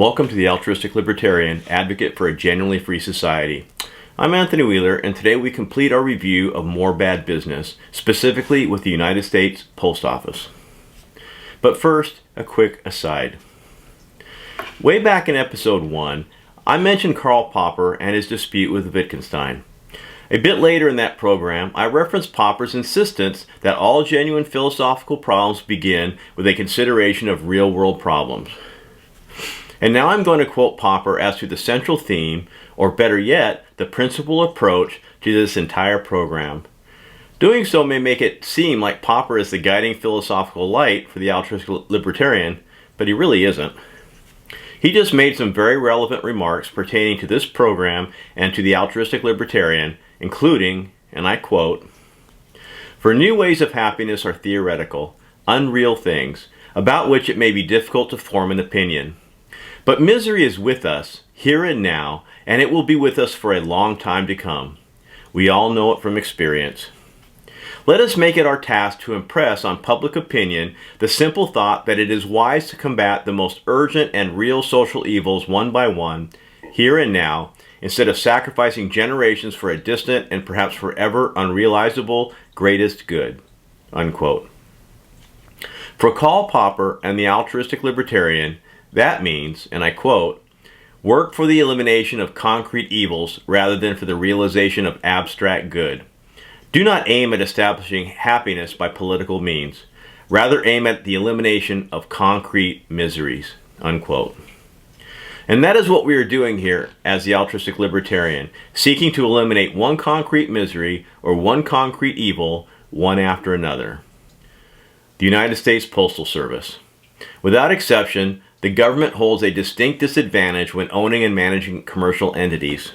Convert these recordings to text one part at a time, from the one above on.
Welcome to the Altruistic Libertarian, advocate for a genuinely free society. I'm Anthony Wheeler, and today we complete our review of More Bad Business, specifically with the United States Post Office. But first, a quick aside. Way back in episode 1, I mentioned Karl Popper and his dispute with Wittgenstein. A bit later in that program, I referenced Popper's insistence that all genuine philosophical problems begin with a consideration of real-world problems. And now I'm going to quote Popper as to the central theme, or better yet, the principal approach to this entire program. Doing so may make it seem like Popper is the guiding philosophical light for the altruistic libertarian, but he really isn't. He just made some very relevant remarks pertaining to this program and to the altruistic libertarian, including, and I quote, "For new ways of happiness are theoretical, unreal things, about which it may be difficult to form an opinion. But misery is with us, here and now, and it will be with us for a long time to come. We all know it from experience. Let us make it our task to impress on public opinion the simple thought that it is wise to combat the most urgent and real social evils one by one, here and now, instead of sacrificing generations for a distant and perhaps forever unrealizable greatest good." Unquote. For Karl Popper and the altruistic libertarian, that means, and I quote, "Work for the elimination of concrete evils rather than for the realization of abstract good. Do not aim at establishing happiness by political means. Rather aim at the elimination of concrete miseries." Unquote. And that is what we are doing here as the altruistic libertarian, seeking to eliminate one concrete misery or one concrete evil, one after another. The United States Postal Service. Without exception, the government holds a distinct disadvantage when owning and managing commercial entities.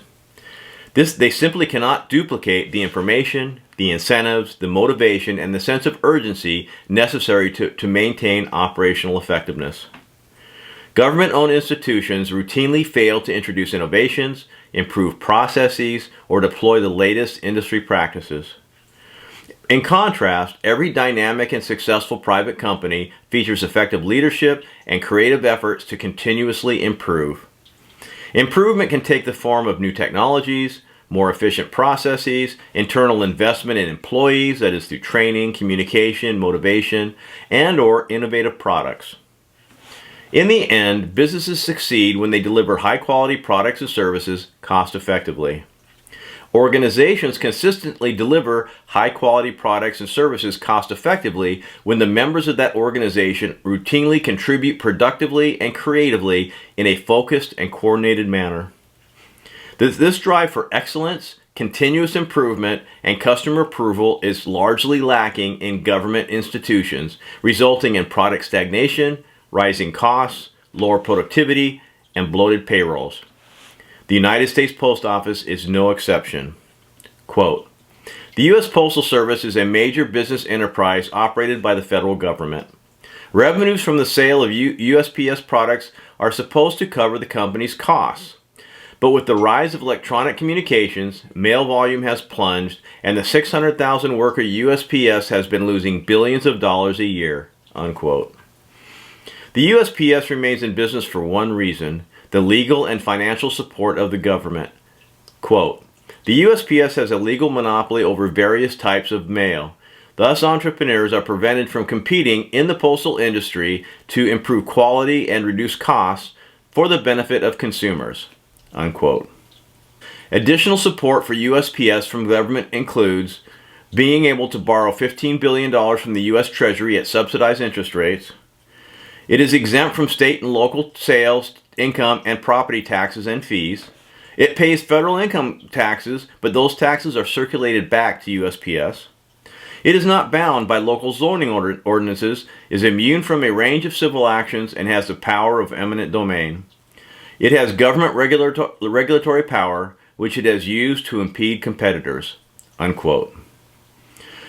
They simply cannot duplicate the information, the incentives, the motivation, and the sense of urgency necessary to maintain operational effectiveness. Government-owned institutions routinely fail to introduce innovations, improve processes, or deploy the latest industry practices. In contrast, every dynamic and successful private company features effective leadership and creative efforts to continuously improve. Improvement can take the form of new technologies, more efficient processes, internal investment in employees, that is through training, communication, motivation, and/or innovative products. In the end, businesses succeed when they deliver high-quality products and services cost-effectively. Organizations consistently deliver high-quality products and services cost-effectively when the members of that organization routinely contribute productively and creatively in a focused and coordinated manner. This drive for excellence, continuous improvement, and customer approval is largely lacking in government institutions, resulting in product stagnation, rising costs, lower productivity, and bloated payrolls. The United States Post Office is no exception. Quote, "The U.S. Postal Service is a major business enterprise operated by the federal government. Revenues from the sale of USPS products are supposed to cover the company's costs. But with the rise of electronic communications, mail volume has plunged, and the 600,000 worker USPS has been losing billions of dollars a year." Unquote. The USPS remains in business for one reason: the legal and financial support of the government. Quote, "The USPS has a legal monopoly over various types of mail. Thus, entrepreneurs are prevented from competing in the postal industry to improve quality and reduce costs for the benefit of consumers." Unquote. Additional support for USPS from government includes being able to borrow $15 billion from the U.S. Treasury at subsidized interest rates. It is exempt from state and local sales, income, and property taxes and fees. It pays federal income taxes, but those taxes are circulated back to USPS. It is not bound by local zoning ordinances, is immune from a range of civil actions, and has the power of eminent domain. It has government regulatory power, which it has used to impede competitors. Unquote.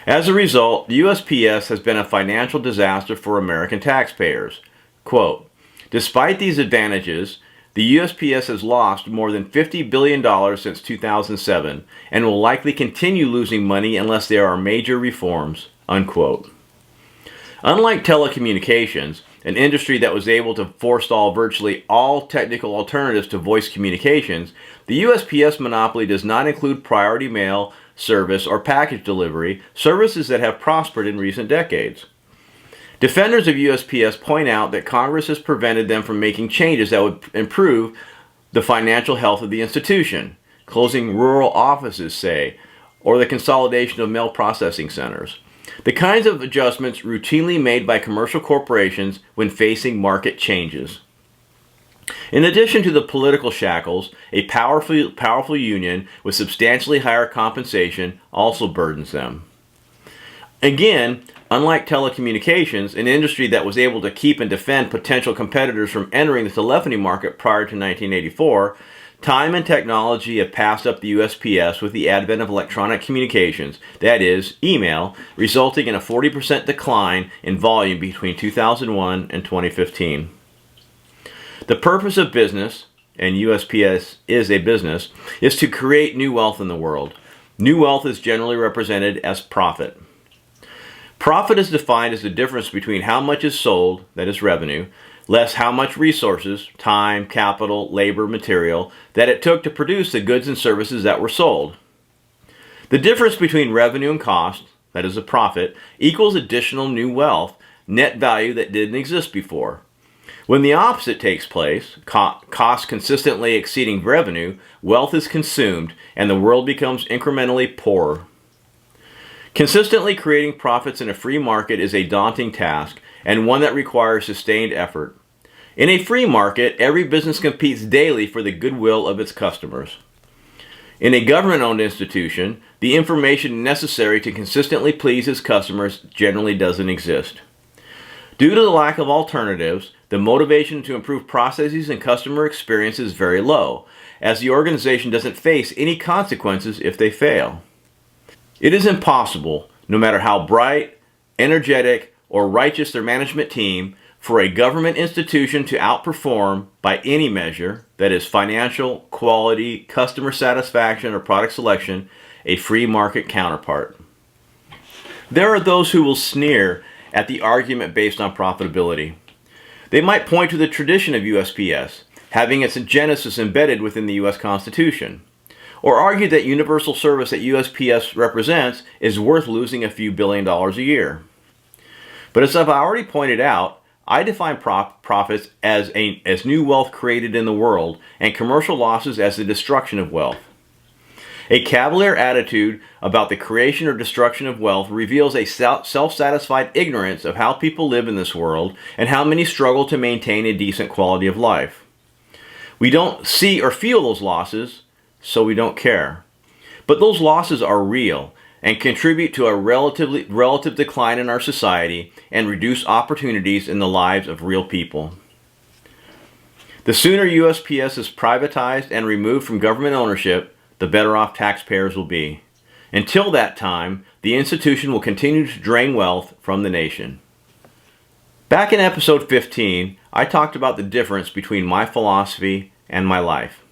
As a result, the USPS has been a financial disaster for American taxpayers. Quote, "Despite these advantages, the USPS has lost more than $50 billion since 2007 and will likely continue losing money unless there are major reforms." Unquote. Unlike telecommunications, an industry that was able to forestall virtually all technical alternatives to voice communications, the USPS monopoly does not include priority mail service or package delivery, services that have prospered in recent decades. Defenders of USPS point out that Congress has prevented them from making changes that would improve the financial health of the institution, closing rural offices, say, or the consolidation of mail processing centers. The kinds of adjustments routinely made by commercial corporations when facing market changes. In addition to the political shackles, a powerful union with substantially higher compensation also burdens them. Again, unlike telecommunications, an industry that was able to keep and defend potential competitors from entering the telephony market prior to 1984, time and technology have passed up the USPS with the advent of electronic communications, that is, email, resulting in a 40% decline in volume between 2001 and 2015. The purpose of business, and USPS is a business, is to create new wealth in the world. New wealth is generally represented as profit. Profit is defined as the difference between how much is sold, that is revenue, less how much resources, time, capital, labor, material, that it took to produce the goods and services that were sold. The difference between revenue and cost, that is a profit, equals additional new wealth, net value that didn't exist before. When the opposite takes place, cost consistently exceeding revenue, wealth is consumed and the world becomes incrementally poorer. Consistently creating profits in a free market is a daunting task and one that requires sustained effort. In a free market, every business competes daily for the goodwill of its customers. In a government-owned institution, the information necessary to consistently please its customers generally doesn't exist. Due to the lack of alternatives, the motivation to improve processes and customer experience is very low, as the organization doesn't face any consequences if they fail. It is impossible, no matter how bright, energetic, or righteous their management team, for a government institution to outperform, by any measure, that is financial, quality, customer satisfaction, or product selection, a free market counterpart. There are those who will sneer at the argument based on profitability. They might point to the tradition of USPS, having its genesis embedded within the U.S. Constitution, or argue that universal service that USPS represents is worth losing a few $1 billion a year. But as I've already pointed out, I define profits as new wealth created in the world and commercial losses as the destruction of wealth. A cavalier attitude about the creation or destruction of wealth reveals a self-satisfied ignorance of how people live in this world and how many struggle to maintain a decent quality of life. We don't see or feel those losses, so we don't care. But those losses are real and contribute to a relative decline in our society and reduce opportunities in the lives of real people. The sooner USPS is privatized and removed from government ownership, the better off taxpayers will be. Until that time, the institution will continue to drain wealth from the nation. Back in episode 15, I talked about the difference between my philosophy and my life.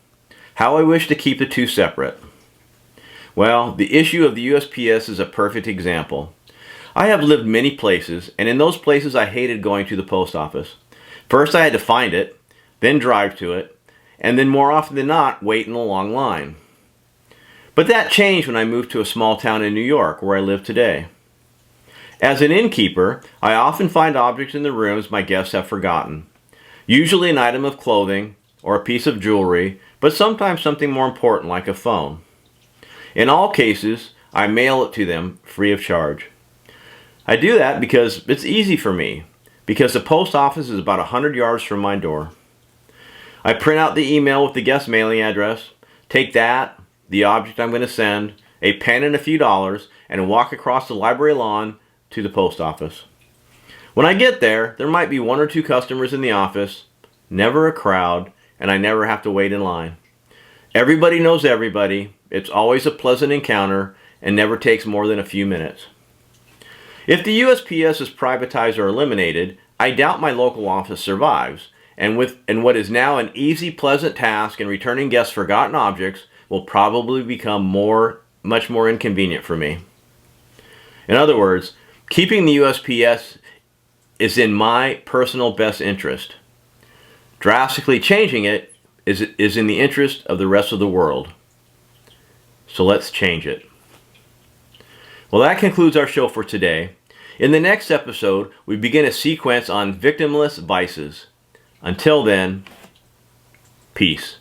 How I wish to keep the two separate. Well, the issue of the USPS is a perfect example. I have lived many places, and in those places I hated going to the post office. First I had to find it, then drive to it, and then more often than not, wait in a long line. But that changed when I moved to a small town in New York, where I live today. As an innkeeper, I often find objects in the rooms my guests have forgotten. Usually an item of clothing or a piece of jewelry, but sometimes something more important like a phone. In all cases, I mail it to them free of charge. I do that because it's easy for me, because the post office is about 100 yards from my door. I print out the email with the guest mailing address, take that, the object I'm going to send, a pen and a few dollars, and walk across the library lawn to the post office. When I get there, there might be 1 or 2 customers in the office, never a crowd, and I never have to wait in line. Everybody knows everybody, it's always a pleasant encounter, and never takes more than a few minutes. If the USPS is privatized or eliminated, I doubt my local office survives, and what is now an easy, pleasant task in returning guests' forgotten objects will probably become much more inconvenient for me. In other words, keeping the USPS is in my personal best interest. Drastically changing it is in the interest of the rest of the world. So let's change it. Well, that concludes our show for today. In the next episode, we begin a sequence on victimless vices. Until then, peace.